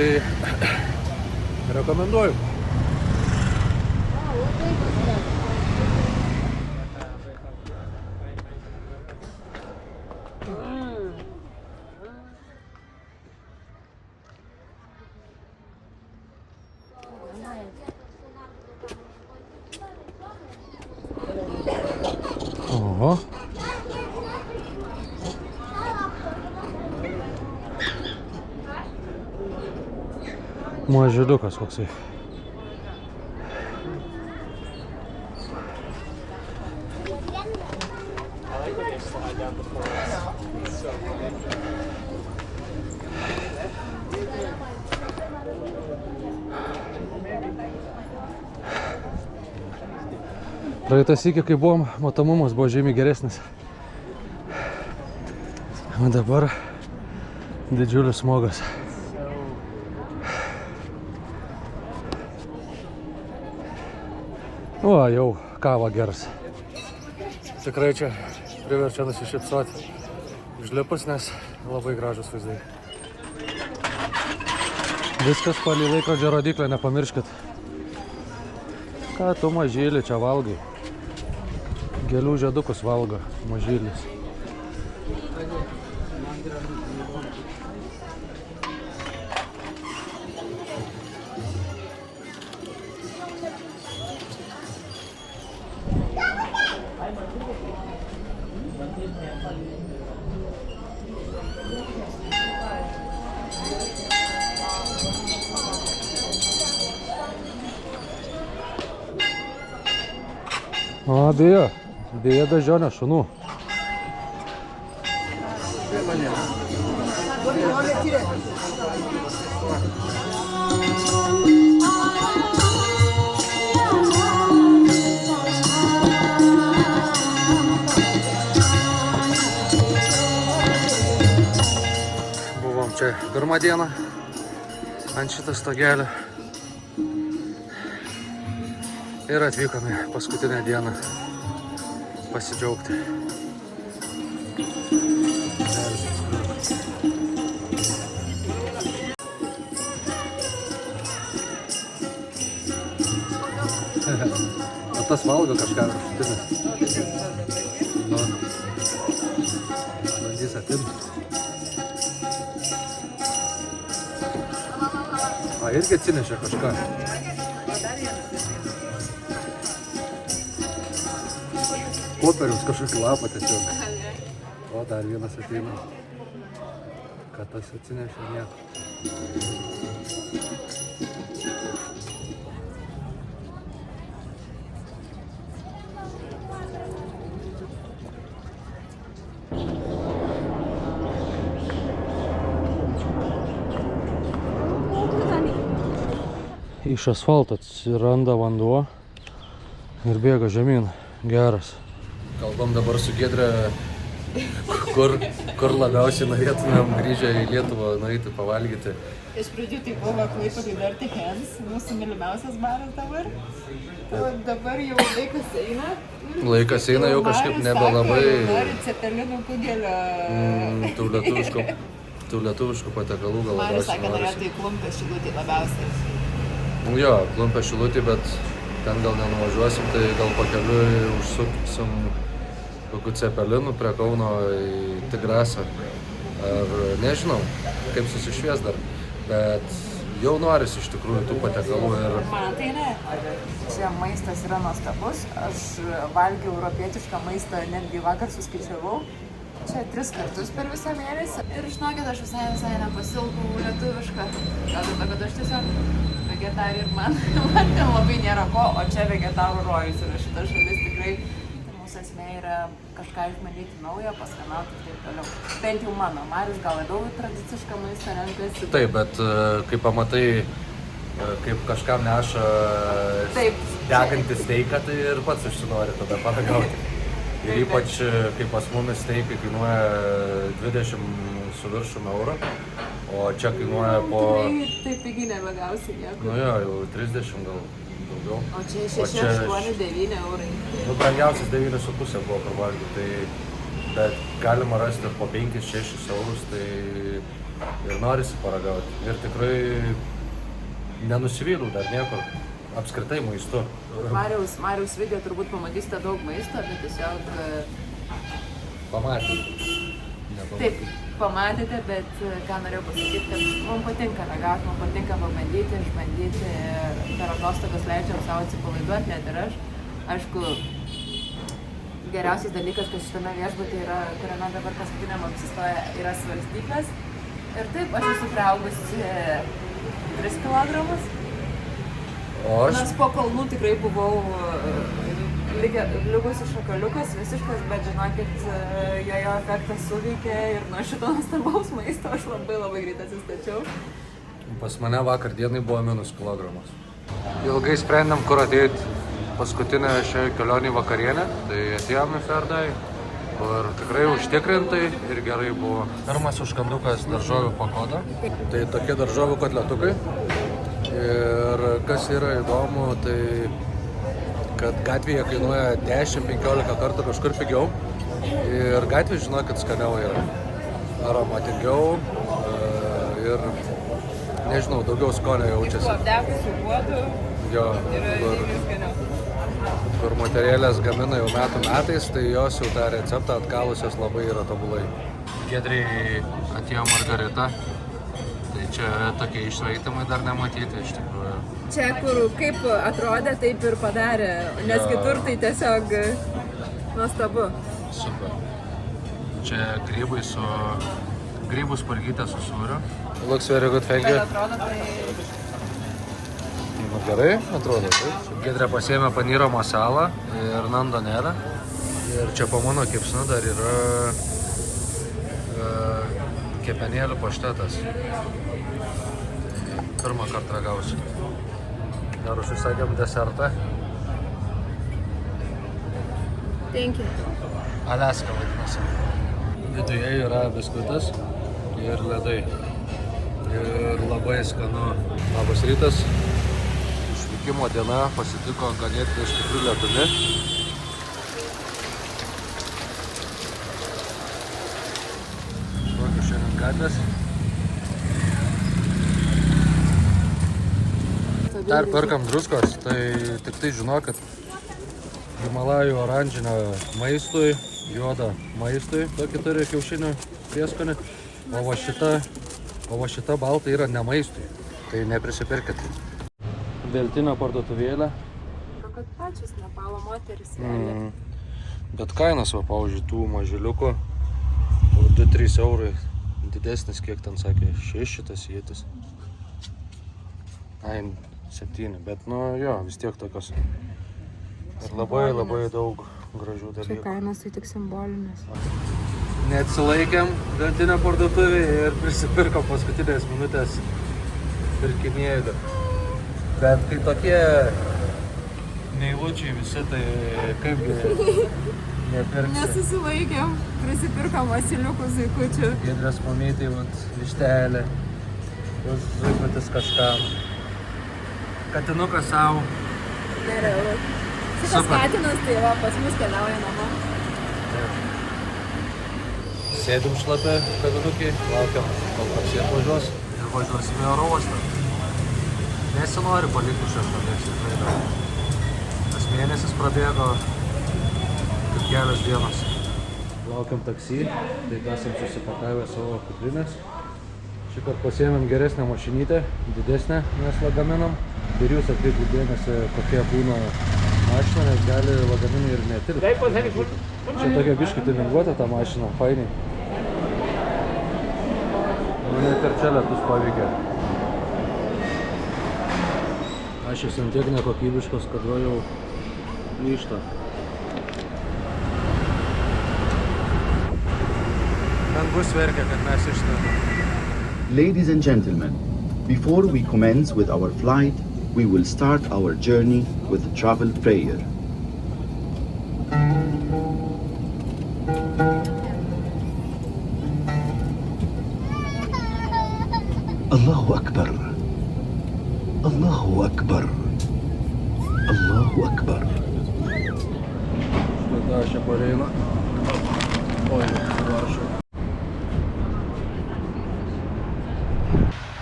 [SPEAKER 1] rekomenduoju. Oho. Mažiukas koksai.
[SPEAKER 4] slide down the forest. So
[SPEAKER 1] Praeitą sykį, kai buvom, matomumas buvo žymiai geresnis. O dabar didžiulis smogas. O, jau kava geras. Tikrai čia priverčia nusišypsoti užlipus, nes labai gražus vaizdai. Viskas palei laikrodžio rodiklio, nepamirškit. Ką tu mažylį čia valgai? Gėlių žiedukus valgo mažylis. O, bijo bežionė šunų. Buvom čia pirmą dieną ant šitą stogelį ir atvykome paskutinę dieną pasidžiaugti. O tas valgo kažką viršutinis. Nu, bandys atimti. A, irgi atsinešė kažką. Popieriaus kažkokį lapą tiesiog. O, dar vienas ateina. Kad tas atsinešė nieko. Iš asfalto atsiranda vanduo ir bėga žemyn. Geras. Kalbam dabar su Giedre, kur labiausiai norėtumėm grįžę į Lietuvą nueiti pavalgyti.
[SPEAKER 2] Iš pradžių tai buvo Klaipėdoj Dirty Hands, mūsų mylimiausias baras dabar. O dabar jau laikas eina.
[SPEAKER 1] Laikas eina jau kažkaip nebelabai.
[SPEAKER 2] Nori cepelinų kugelio.
[SPEAKER 1] Tų lietuviškų patiekalų gal
[SPEAKER 2] Marius
[SPEAKER 1] labiausiai
[SPEAKER 2] sakė, norėtų į Klumpę Šilutį labiausiai.
[SPEAKER 1] Jo, Klumpę Šilutį, bet ten gal nenuvažiuosim, tai gal pakeliui užsuksim kokių cepelinų prie Kauno į Tigrasą. Ar nežinau, kaip susišvies dar, bet jau norisi iš tikrųjų tų patiekalų ir...
[SPEAKER 2] Man tai ne. Čia maistas yra nuostabus. Aš valgiau europietišką maistą, netgi vakar suskaičiavau. Čia 3 kartus per visą mėnesį. Ir žinokit, aš visai nepasilgau lietuvišką. Gal dėl to, kad aš tiesiog vegetarė ir man ten labai nėra ko, o čia vegetarų rojus yra šita šalis tikrai. Mūsų esmė yra kažką išmanyti naują, paskanauti ir taip toliau. Bent jau mano, Marius gal labiau tradicišką maistą renkasi.
[SPEAKER 1] Taip, bet kai pamatai, kaip kažkam neša degantį steiką, tai ir pats užsinori tada paragauti. Ir ypač, kai pas mumis steikai kainuoja 20 su viršum eurų, o čia kainuoja po...
[SPEAKER 2] Tai pigiai nebegausi nieko.
[SPEAKER 1] Nu jo, jau 30 gal daugiau.
[SPEAKER 2] O čia 6, 8, 9 eurai.
[SPEAKER 1] Nu, brangiausias 9,5 buvo per valgį, tai... Bet galima rasti ir po 5-6 eurus, tai ir norisi paragauti. Ir tikrai nenusivyliau dar niekur. Apskritai maistu.
[SPEAKER 2] Mariaus video turbūt pamatysite daug maisto, bet tiesiog...
[SPEAKER 1] Pamatėte.
[SPEAKER 2] Taip, pamatėte, bet ką norėjau pasakyti, kad mums patinka ragauti, mums patinka pabandyti, išbandyti, per atostogas leidžiam savo atsipalaiduoti, net ir aš. Aišku, geriausias dalykas, kad šitame viešbutyje yra, kuriame dabar paskutiniam apsistoja, yra svarstyklės. Ir taip, aš esu priaugusi 3 kilogramus. Nors po kalnų tikrai buvau likusi šakaliukas visiškas, bet žinokit, jojo efektas suveikė ir nuo šito nuostabaus maisto aš labai greit atsistačiau.
[SPEAKER 1] Pas mane vakar dienai buvo minus kilogramas. Ilgai sprendėm, kur ateit paskutinę šią kelionį vakarienę, tai atėjom į Ferdai, kur tikrai užtikrintai ir gerai buvo. Pirmas užkandukas daržovių pakoda, tai tokie daržovių kotletukai. Ir kas yra įdomu, tai kad gatvėje kainuoja 10-15 kartų kažkur pigiau. Ir gatvėje, žinokit, skaniau yra. Aromatingiau ir, nežinau, daugiau skonio jaučiasi.
[SPEAKER 2] Apdekusių puodų
[SPEAKER 1] Jo, kur moterėlės gamina jau metais, tai jos jau tą receptą atkalusios labai yra tobulai. Giedriai atėjo Margarita, tai čia tokie išvaitimai dar nematyti iš tikrųjų.
[SPEAKER 2] Čia, kur kaip atrodė, taip ir padarė, nes kitur tai tiesiog nuostabu.
[SPEAKER 1] Super. Čia grybų spalgytė su sūriu. Looks very good, thank you.
[SPEAKER 2] Bet atrodo, tai...
[SPEAKER 1] Gerai, atrodo, taip. Giedrė pasiėmė panyro masalą ir nandonėlę. Ir čia po mano kepsniu dar yra kepenėlių paštetas. Pirmą kartą ragausiu. Dar užsisakėm desertą.
[SPEAKER 2] Thank you.
[SPEAKER 1] Aliaska vadinasi. Viduje yra biskutas ir ledai. Ir labai skanu. Labas rytas. Išvykimo diena pasitiko ganėtinai stipriu lietumi. Tokios šiandien gatvės. Dar perkam druskos, tai tik tai žinokit, Himalajų oranžinio maistui, juodo maistui, tokį turi kiaušinių prieskonį, o va šita balta yra ne maistui, tai neprisipirkit. Veltinio parduotuvėlė.
[SPEAKER 2] Kad pačios Nepalo moteris.
[SPEAKER 1] Bet kainos, va, pavyzdžiui, tų mažiliukų 2-3 eurai didesnis, kiek ten sakė, 6 tas ietis. Ai, 7, bet nu jo, vis tiek tokios. Ir labai daug gražių dalykų.
[SPEAKER 2] Čia kainos tai tik simbolinės.
[SPEAKER 1] Neatsilaikėm veltinio parduotuvį ir prisipirko paskutinės minutės pirkinėjų. Bet kai tokie neilučiai visi, tai kaipgi nepirksi.
[SPEAKER 2] Nesusilaikėm, prisipirkom asiliukų zuikučių.
[SPEAKER 1] Giedrės mamytei, vištelė, zuikutis kažkam, katinukas savo.
[SPEAKER 2] Nerealu. Šitas katinas tai va, pas mus keliauja namo.
[SPEAKER 1] Sėdim šlapę katinukį, laukiam, kol taksi atvažiuos ir važiuosime į oro uostą. Nesinori palikti šią šalies, tikrai daug. Tas mėnesis prabėgo kaip kelios dienos. Laukiam taksi, tai esam susipakavę savo kuprinės. Šįkart pasiėmėm geresnę mašinytę, didesnę mes lagaminam. Ir jūs atkreipkite dėmesį, kokie būna mašina, nes gali lagaminai ir netilpti. Čia tokia biškį tuninguota ta mašina, fainiai. Net ir čia lietus paveikė. Aš esu ant tiek nekokybiškos, kad jau grįžta. Dangus verkia, kad mes ištrėmėm.
[SPEAKER 5] Ladies and gentlemen, before we commence with our flight, we will start our journey with a travel prayer. Allahu Akbar. Allahu Akbar. Allahu Akbar.
[SPEAKER 1] Štai aš čia pareina. Oi, varšau.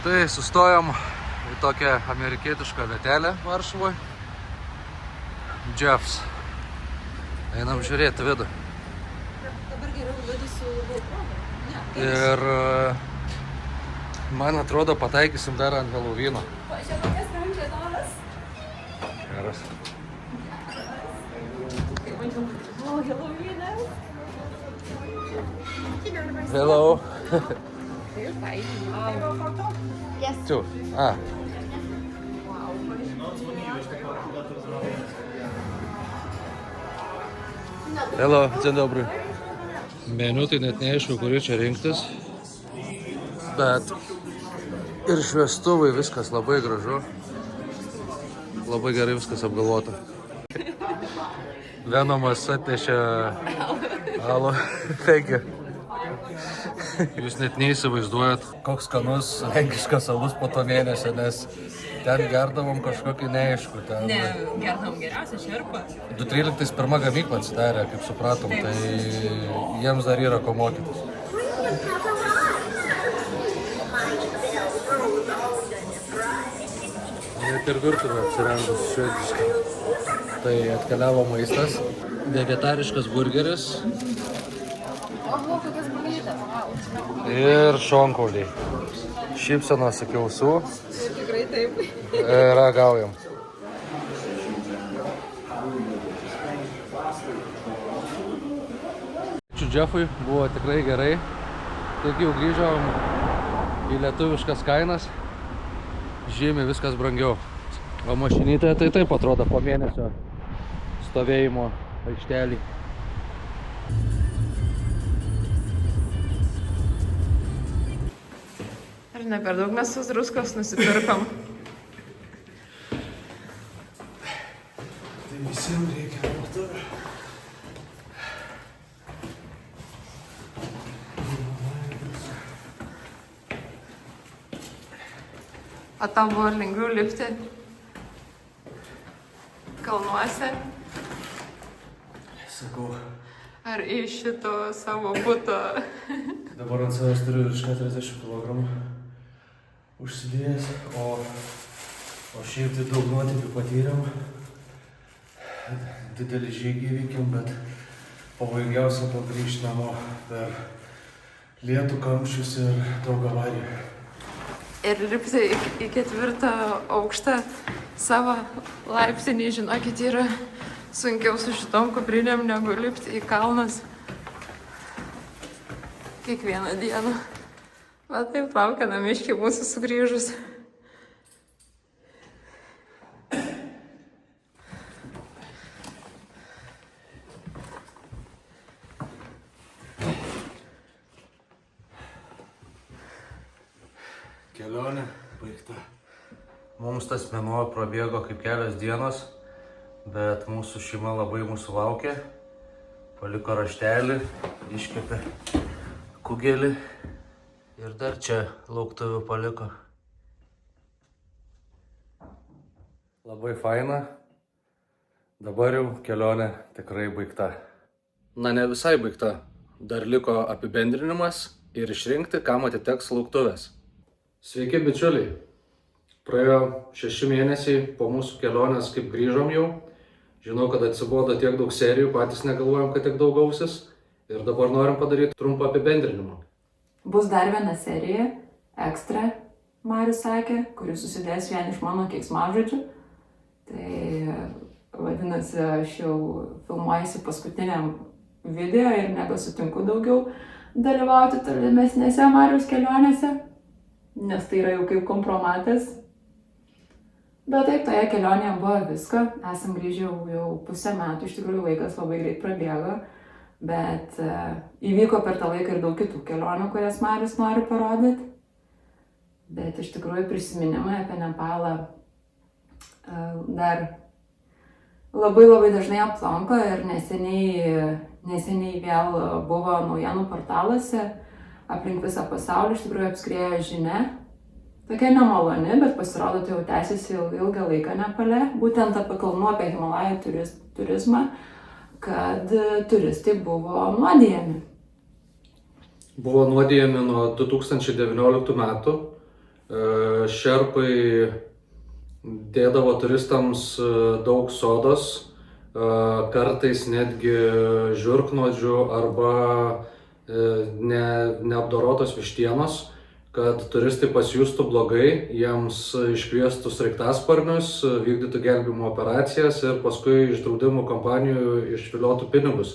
[SPEAKER 1] Tai sustojom į tokią amerikietišką vietelę Varšuvoj. Jeffs. Einam žiūrėti vidų.
[SPEAKER 2] Dabar geriau vidų su balkonu.
[SPEAKER 1] Ir man atrodo pataikysim dar ant Helovyno.
[SPEAKER 2] Čia tokias rankė noras.
[SPEAKER 1] Geras.
[SPEAKER 2] O, Helovynas.
[SPEAKER 1] Hello.
[SPEAKER 2] Yes.
[SPEAKER 1] Two. Ah. Hello, dzień dobry. Meniu tai net neaišku, kurį čia rinktis. Bet ir šviestuvai, viskas labai gražu. Labai gerai viskas apgalvota. Venomas atnešė alų. Taigi. Jūs net neįsivaizduojat, koks skanus lenkiškas alus po to mėnesio, nes ten gerdavom kažkokį neaišku. Ten...
[SPEAKER 2] Ne, gerdavom geriausią šerpą.
[SPEAKER 1] 2013 pirma gamykla atsidarė, kaip supratom, tai jiems dar yra ko mokytis. Net ir virtuvė atsirendus švediškai. Tai atkeliavo maistas, vegetariškas burgeris ir šonkauliai. Šypsenos iki ausų.
[SPEAKER 2] Tikrai taip.
[SPEAKER 1] Ragaujam. Ačiū Džefui, buvo tikrai gerai. Tik jau grįžom į lietuviškas kainas. Žymiai viskas brangiau. O mašinytė tai taip atrodo po mėnesio stovėjimo aikštelį.
[SPEAKER 2] Ar ne per daug mes tos druskos nusipirkom?
[SPEAKER 1] Tai visiems reikia virtuvę.
[SPEAKER 2] O tau buvo lengviau lipti kalnuose?
[SPEAKER 1] Sakau,
[SPEAKER 2] Ar iš šito savo buto?
[SPEAKER 1] dabar ant savęs turiu virš 40 kg užsidėjęs, o šiaip tai daug nuotykių patyrėm. Didelį žygį įvykėm, bet pavojingiausia buvo grįžti namo per lietų, kamščius ir daug avarijų.
[SPEAKER 2] Ir lipti į 4. aukštą savo laiptinį, žinokit, yra sunkiau su šitom kuprinėm negu lipti į kalnus kiekvieną dieną. Bet taip laukia namiškiai mūsų sugrįžus.
[SPEAKER 1] Kelionė baigta. Mums tas mėnuo prabėgo kaip kelios dienos, bet mūsų šeima labai mūsų laukė. Paliko raštelį, iškepė kugelį ir dar čia lauktuvių paliko. Labai faina. Dabar jau kelionė tikrai baigta. Na, ne visai baigta. Dar liko apibendrinimas ir išrinkti, kam atiteks lauktuvės. Sveiki bičiuliai. Praėjo 6 mėnesiai po mūsų kelionės, kaip grįžom jau. Žinau, kad atsibodo tiek daug serijų, patys negalvojom, kad tiek daug gausis. Ir dabar norim padaryti trumpą apibendrinimą.
[SPEAKER 2] Bus dar viena serija, ekstra, Marius sakė, kuri susidės vien iš mano keiksmažodžių. Tai vadinasi, aš jau filmuojasi paskutiniam video ir nebesutinku daugiau dalyvauti tolimesnėse Marius kelionėse, nes tai yra jau kaip kompromatas. Bet taip, toje kelionėje buvo visko. Esam grįžę jau pusę metų, iš tikrųjų laikas labai greit prabėgo. Bet įvyko per tą laiką ir daug kitų kelionių, kurias Marius nori parodyti. Bet iš tikrųjų prisiminimai apie Nepalą dar labai dažnai aplanko ir neseniai vėl buvo naujienų portaluose aplink visą pasaulį, iš tikrųjų apskriejo žinia. Tokia nemaloni, bet pasirodo tai jau tęsiasi ilgą laiką Nepale, būtent apie kalnų, apie Himalajų turizmą, kad turistai buvo nuodijami.
[SPEAKER 1] Buvo nuodijami nuo 2019 metų. Šerpai dėdavo turistams daug sodos, kartais netgi žiurknuodžių arba neapdorotos vištienos, kad turistai pasijustų blogai, jiems iškviestų sraigtasparnius, vykdytų gelbėjimo operacijas ir paskui iš draudimo kompanijų išviliotų pinigus.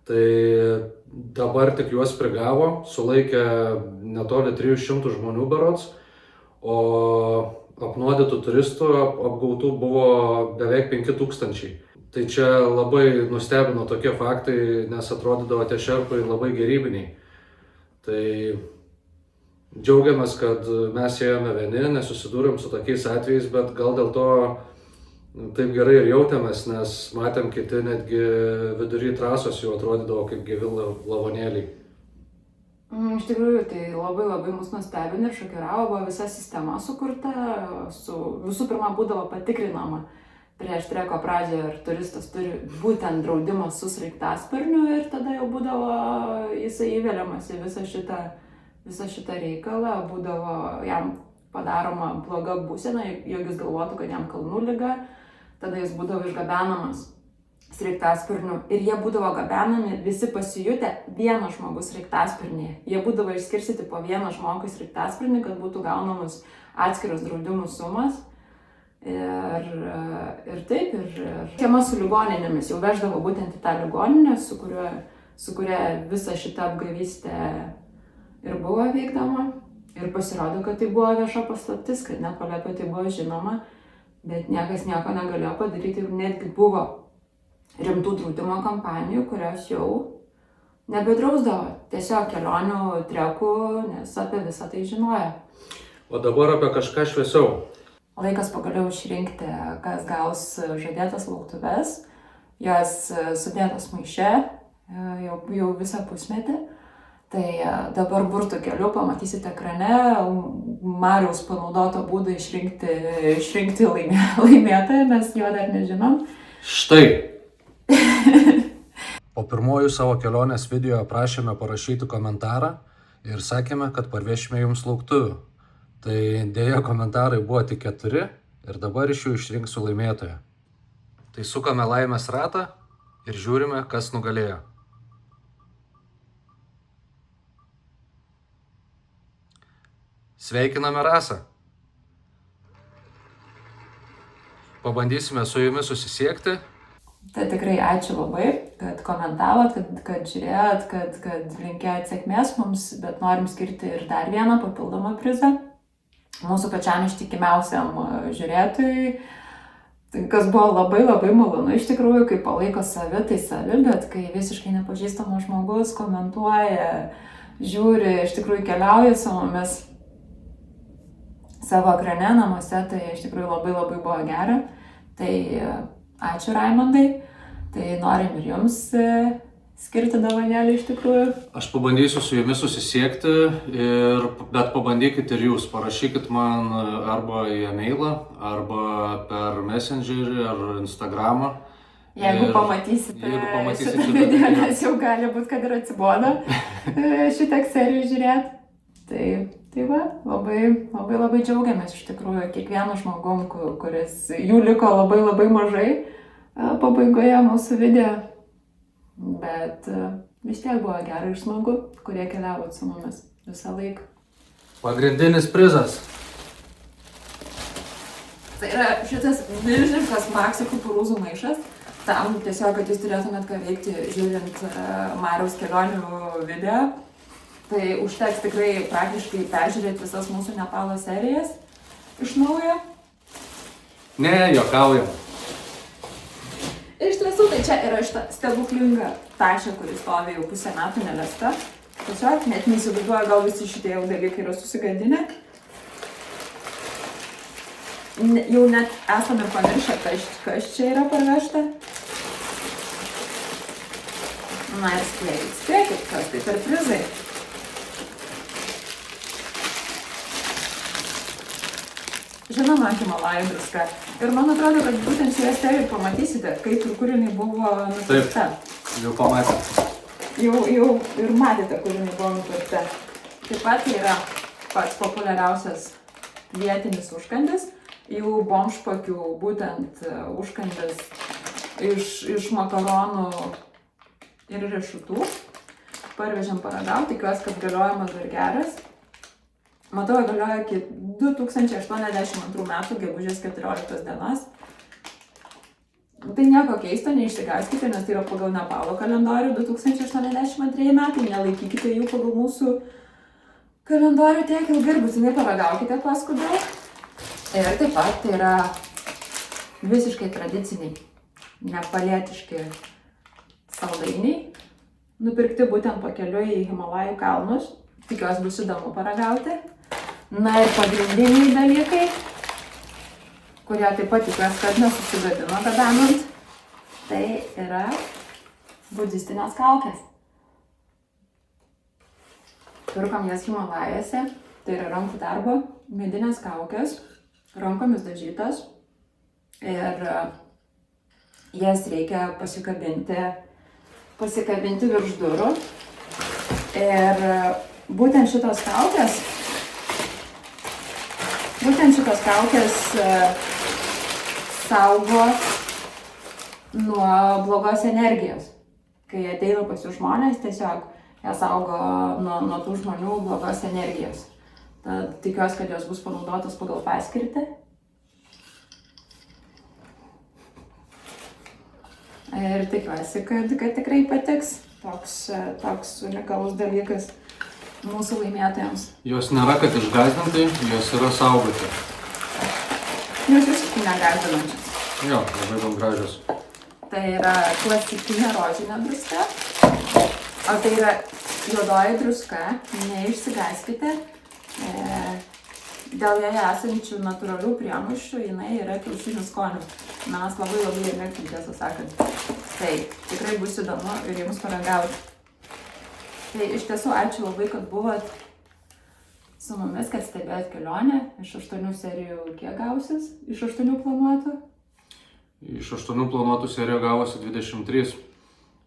[SPEAKER 1] Tai dabar tik juos prigavo, sulaikė netoli 300 žmonių berods, o apnuodytų turistų apgautų buvo beveik 5000. Tai čia labai nustebino tokie faktai, nes atrodydavo tie šerpai labai gerybiniai. Tai džiaugiamės, kad mes ėjome vieni, nesusidūrėm su tokiais atvejais, bet gal dėl to taip gerai ir jautėmės, nes matėm kiti netgi vidury trasos jau atrodydavo kaip gyvi lavonėliai.
[SPEAKER 2] Iš tikrųjų, tai labai mus nustebino ir šokiravo, buvo visa sistema sukurta, visų pirma būdavo patikrinama prieš treko pradžią, ar turistas turi būtent draudimą su sraigtasparniu ir tada jau būdavo jisai įveliamas į visą šitą reikalą, būdavo jam padaroma bloga būsena, jog jis galvotų, kad jam kalnų liga, tada jis būdavo išgabenamas sraigtasparniu ir jie būdavo gabenami visi pasijutę vienas žmogus sraigtasparnyje. Jie būdavo išskirstyti po vieną žmogų sraigtasparnį, kad būtų gaunamas atskiras draudimų sumas. Ir taip, schema su ligoninėmis jau veždavo būtent į tą ligoninę, su kuria visa šita apgavystė ir buvo vykdoma. Ir pasirodo, kad tai buvo vieša paslaptis, kad net apie tai buvo žinoma, bet niekas nieko negalėjo padaryti ir netgi buvo rimtų draudimo kompanijų, kurios jau nebedrausdavo tiesiog kelionių trekų, nes apie visą tai žinojo.
[SPEAKER 1] O dabar apie kažką šviesiau.
[SPEAKER 2] Laikas pagaliau išrinkti, kas gaus žadėtas lauktuves. Jos sudėtos maiše jau visą pusmetį. Tai dabar burtų keliu pamatysite ekrane Mariaus panaudoto būdą išrinkti laimėtoją, mes jo dar nežinom.
[SPEAKER 1] Štai! Po pirmojų savo kelionės video prašėme parašyti komentarą ir sakėme, kad parvešime jums lauktuvių. Tai dėja komentarai buvo tik 4 ir dabar iš jų išrinksiu laimėtoją. Tai sukame laimės ratą ir žiūrime, kas nugalėjo. Sveikiname Rasą. Pabandysime su jumis susisiekti.
[SPEAKER 2] Tai tikrai ačiū labai, kad komentavot, kad žiūrėjot, kad linkėjot sėkmės mums, bet norim skirti ir dar vieną papildomą prizą. Mūsų pačiam ištikimiausiam žiūrėtojui, kas buvo labai malonu iš tikrųjų, kai palaiko savi, tai savi, bet kai visiškai nepažįstamas žmogus komentuoja, žiūri, iš tikrųjų keliauja su mumis savo ekrane namuose, tai iš tikrųjų labai buvo gera. Tai ačiū Raimondai, tai norim ir jums skirti dovanėlį iš tikrųjų.
[SPEAKER 1] Aš pabandysiu su jumis susisiekti, bet pabandykit ir jūs. Parašykit man arba į e-mailą, arba per Messengerį ar Instagramą.
[SPEAKER 2] Jeigu pamatysite šitą video, nes jau gali būti, kad ir atsibodo šitą seriją žiūrėti. Tai va, labai džiaugiamės iš tikrųjų kiekvienu žmogum, kuris jų liko labai mažai pabaigoje mūsų video. Bet vis tiek buvo gera ir smagu, kurie keliavot su mumis visą laiką.
[SPEAKER 1] Pagrindinis prizas.
[SPEAKER 2] Tai yra šitas milžiniškas Maxi kukurūzų maišas. Tam tiesiog, kad jūs turėtumėt ką veikti žiūrint Mariaus kelionių video. Tai užteks tikrai praktiškai peržiūrėti visas mūsų Nepalo serijas iš naujo.
[SPEAKER 1] Ne, juokaujam.
[SPEAKER 2] Ir iš tiesų, tai čia yra šita stebuklinga tašė, kuris stovi jau pusę metų neliesta. Tiesiog net neįsivaizduoju, gal visi šitie jau dalykai yra susigadinę. Jau net esame pamiršę, kas čia yra parvežta. Na ir spėkit, kas tai per prizai. Žinoma, Himalajų druska. Ir man atrodo, kad būtent šioje serijoje pamatysite, kaip ir kur jinai buvo nupirkta.
[SPEAKER 1] Taip, jau pamatėte.
[SPEAKER 2] Jau ir matėte, kur jinai buvo nupirkta. Taip pat tai yra pats populiariausias vietinis užkandis. Jau bomžpakių būtent užkandis iš makaronų ir riešutų. Parvežėm paragauti, tikiuosi, kad galiojimas dar geras. Matau, galioja iki 2082 metų gegužės 14 dienos. Tai nieko keisto, neišsigąskite, nes tai yra pagal Nepalo kalendorių 2082 metai. Nelaikykite jų pagal mūsų kalendorių tiek ilgai ir būtinai paragaukite kuo skubiau. Ir taip pat tai yra visiškai tradiciniai nepalietiški saldainiai, nupirkti būtent pakeliui į Himalajų kalnus. Tikiuosi bus įdomu paragauti. Na ir pagrindiniai dalykai, kurie taip pat tikiuosi, kad nesusigadino gabenant, tai yra budistinės kaukės. Pirkom jas Himalajuose, tai yra rankų darbo, medinės kaukės, rankomis dažytas ir jas reikia pasikabinti virš durų. Ir būtent šitos kaukės saugo nuo blogos energijos. Kai ateina pas jų žmonės, tiesiog jie saugo nuo tų žmonių blogos energijos. Tad tikiuosi, kad jos bus panaudotos pagal paskirtį. Ir tikiuosi, kad tikrai patiks toks unikalus dalykas mūsų laimėtojams.
[SPEAKER 1] Jos nėra, kad išgąsdintai, jos yra saugoti.
[SPEAKER 2] Jos visiškai negąsdinančios.
[SPEAKER 1] Jo, labai daug gražios.
[SPEAKER 2] Tai yra klasikinė rožinė druska, o tai yra juodoji druska, neišsigąskite. Dėl joje esančių natūralių priemaišų jinai yra kiaušinių skonio. Mes labai ir mėgstam, tiesą sakant. Tai tikrai bus įdomu ir jums paragauti. Tai iš tiesų ačiū labai, kad buvot su mumis, kad stebėjot kelionę. Iš 8 serijų kiek gausis? Iš 8 planuotų?
[SPEAKER 1] Iš 8 planuotų serijų gavosi 23.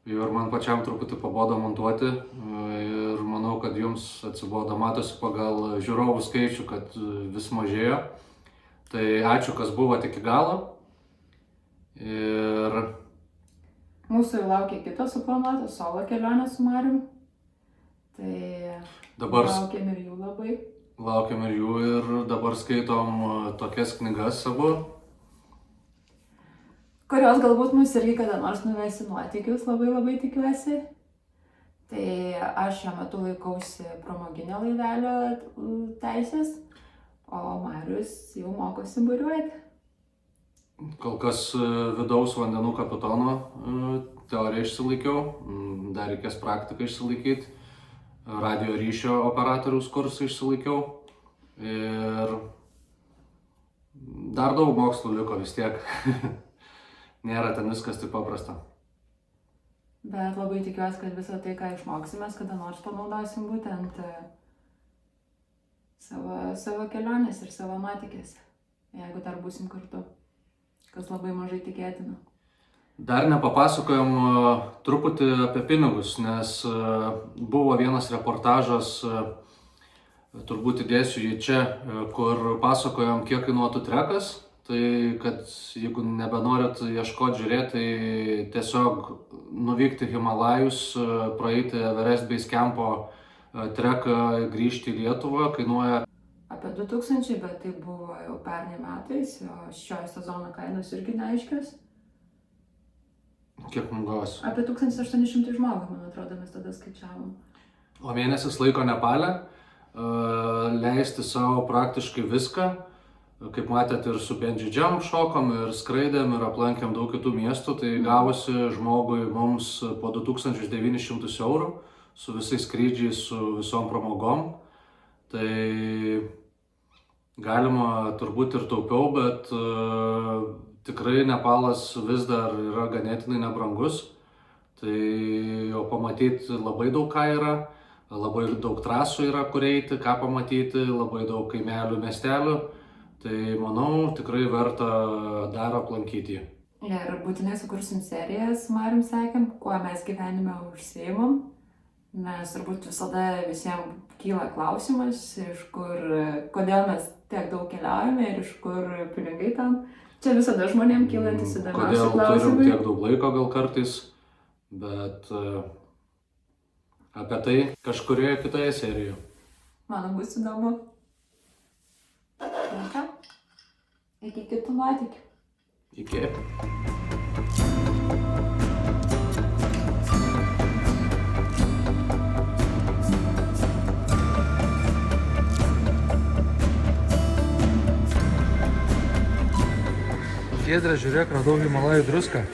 [SPEAKER 1] Ir man pačiam truputį pabodo montuoti. Ir manau, kad jums atsibodo, matosi pagal žiūrovų skaičių, kad vis mažėjo. Tai ačiū, kas buvot iki galo. Ir
[SPEAKER 2] mūsų jau laukia kitos suplanuotos solo kelionės su Marium. Tai
[SPEAKER 1] dabar
[SPEAKER 2] laukiam ir jų labai.
[SPEAKER 1] Laukiam ir jų ir dabar skaitom tokias knygas abu.
[SPEAKER 2] Kurios galbūt mus irgi kada nors nuvesi nuotykius, labai tikiuosi. Tai aš šiuo metu laikausi pramoginio laivelio teisės, o Marius jau mokosi buriuoti.
[SPEAKER 1] Kol kas vidaus vandenų kapitono teoriją išsilaikiau, dar reikės praktiką išsilaikyti, radio ryšio operatoriaus kursą išsilaikiau ir dar daug mokslų liko vis tiek. Nėra ten viskas taip paprasta.
[SPEAKER 2] Bet labai tikiuosi, kad visą tai, ką išmoksimės, kada nors panaudosim būtent savo kelionės ir savo nuotykėse, jeigu dar būsim kartu, kas labai mažai tikėtina.
[SPEAKER 1] Dar nepapasakojom truputį apie pinigus, nes buvo vienas reportažas, turbūt įdėsiu jį čia, kur pasakojom, kiek kainuotų trekas. Tai kad jeigu nebenorit ieškoti, žiūrėti, tai tiesiog nuvykti Himalajus, praeiti Everest Base Campo treką, grįžti į Lietuvą, kainuoja
[SPEAKER 2] apie 2000, bet tai buvo jau pernai metais, o šio sezono kainos irgi neaiškios.
[SPEAKER 1] Kiek mums gavosi?
[SPEAKER 2] Apie 1800 žmogų, man atrodo, mes tada skaičiavom.
[SPEAKER 1] O mėnesis laiko Nepale, leisti savo praktiškai viską. Kaip matėt, ir su bungee jump šokom, ir skraidėm, ir aplankėm daug kitų miestų, tai gavosi žmogui mums po 2900 eurų su visais skrydžiais, su visom pramogom. Tai galima turbūt ir taupiau, bet tikrai Nepalas vis dar yra ganėtinai nebrangus. Tai jau pamatyti labai daug ką yra, labai daug trasų yra, kur eiti, ką pamatyti, labai daug kaimelių, miestelių. Tai manau, tikrai verta dar aplankyti jį.
[SPEAKER 2] Ir būtinai sukursim serijas, Marium sakėm, kuo mes gyvenime užsiimam. Nes turbūt visada visiems kyla klausimas, kodėl mes tiek daug keliaujame ir iš kur pinigai tam. Čia visada žmonėms kylantis įdomiausi klausimai.
[SPEAKER 1] Kodėl turim tiek daug laiko gal kartais, bet apie tai kažkurioje kitoje serijoje.
[SPEAKER 2] Man bus įdomu. Na ką? Iki kitų nuotykių.
[SPEAKER 1] Iki.
[SPEAKER 6] Giedre, žiūrėk, radau Himalajų druską.